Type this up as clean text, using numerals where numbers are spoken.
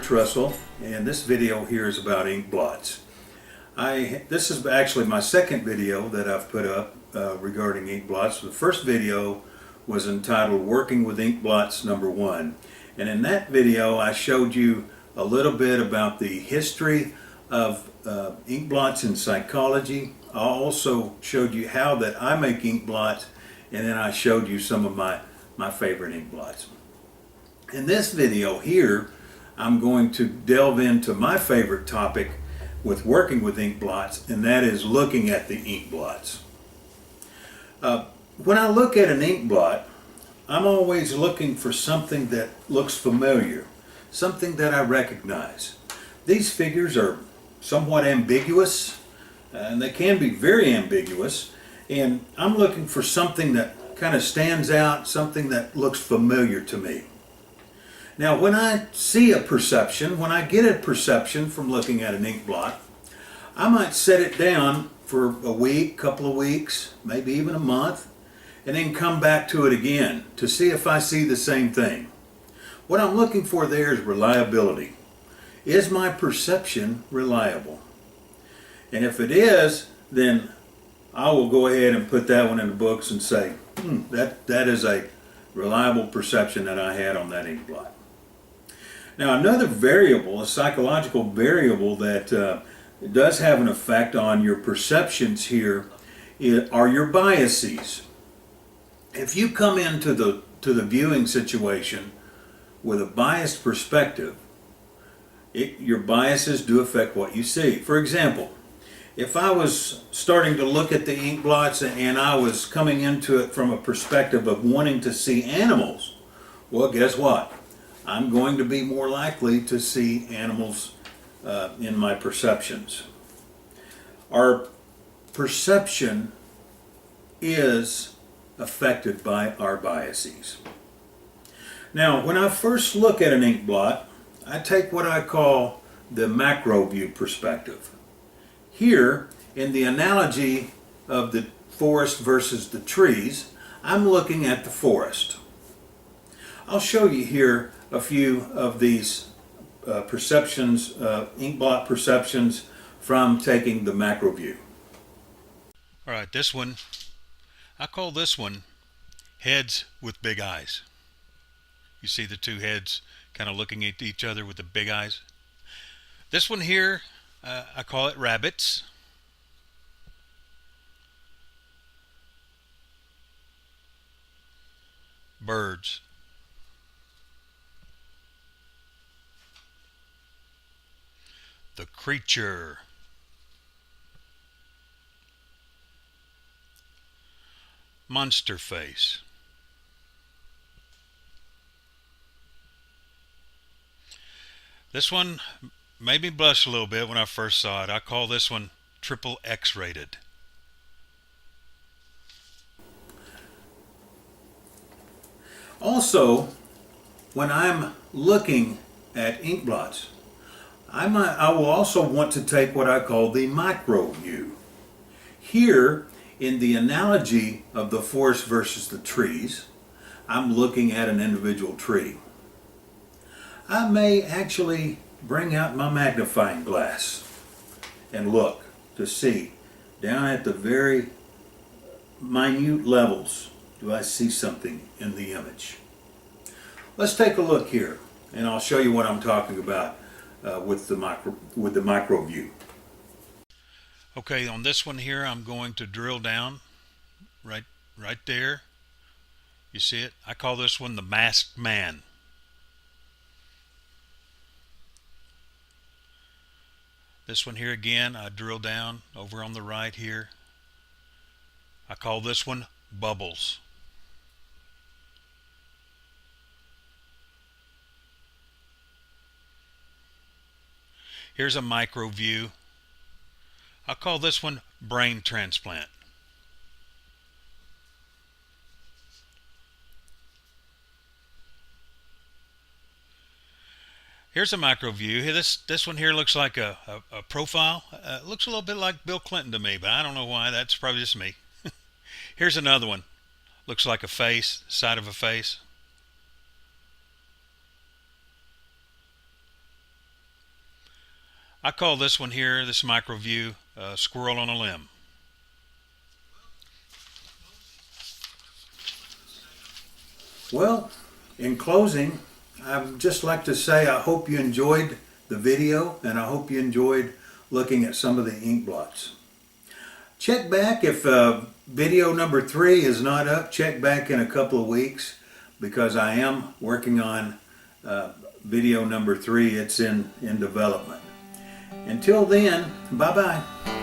Coach Russell, and this video here is about Inkblots. This is actually my second video that I've put up regarding Inkblots. The first video was entitled Working with Inkblots number 1, and in that video I showed you a little bit about the history of Inkblots in psychology. I also showed you how that I make Inkblots, and then I showed you some of my favorite Inkblots. In this video here, I'm going to delve into my favorite topic with working with Inkblots, and that is looking at the Inkblots. When I look at an Inkblot, I'm always looking for something that looks familiar, something that I recognize. These figures are somewhat ambiguous, and they can be very ambiguous, and I'm looking for something that kind of stands out, something that looks familiar to me. Now, when I see a perception, when I get a perception from looking at an Inkblot, I might set it down for a week, couple of weeks, maybe even a month, and then come back to it again to see if I see the same thing. What I'm looking for there is reliability. Is my perception reliable? And if it is, then I will go ahead and put that one in the books and say, that is a reliable perception that I had on that Inkblot. Now, another variable, a psychological variable that does have an effect on your perceptions here are your biases. If you come into the viewing situation with a biased perspective, your biases do affect what you see. For example, if I was starting to look at the Inkblots and I was coming into it from a perspective of wanting to see animals, well, guess what? I'm going to be more likely to see animals in my perceptions. Our perception is affected by our biases. Now, when I first look at an Inkblot, I take what I call the macro view perspective. Here, in the analogy of the forest versus the trees, I'm looking at the forest. I'll show you here a few of these perceptions, Inkblot perceptions from taking the macro view. All right, this one, I call this one heads with big eyes. You see the two heads kind of looking at each other with the big eyes. This one here, I call it rabbits. Birds. The creature. Monster face. This one made me blush a little bit when I first saw it. I call this one triple X rated. Also, when I'm looking at Inkblots, I will also want to take what I call the micro view. Here, in the analogy of the forest versus the trees, I'm looking at an individual tree. I may actually bring out my magnifying glass and look to see down at the very minute levels, do I see something in the image? Let's take a look here, and I'll show you what I'm talking about with the micro view. Okay, on this one here, I'm going to drill down right there. You see it? I call this one the masked man. This one here again, I drill down over on the right here. I call this one bubbles. Here's a micro view. I'll call this one brain transplant. Here's a macro view. This one here looks like a profile. It looks a little bit like Bill Clinton to me, but I don't know why. That's probably just me. Here's another one. Looks like a face, side of a face. I call this one here, this micro view, Squirrel on a Limb. Well, in closing, I'd just like to say I hope you enjoyed the video and I hope you enjoyed looking at some of the ink blots. Check back if video number 3 is not up. Check back in a couple of weeks because I am working on video number 3. It's in development. Until then, bye-bye.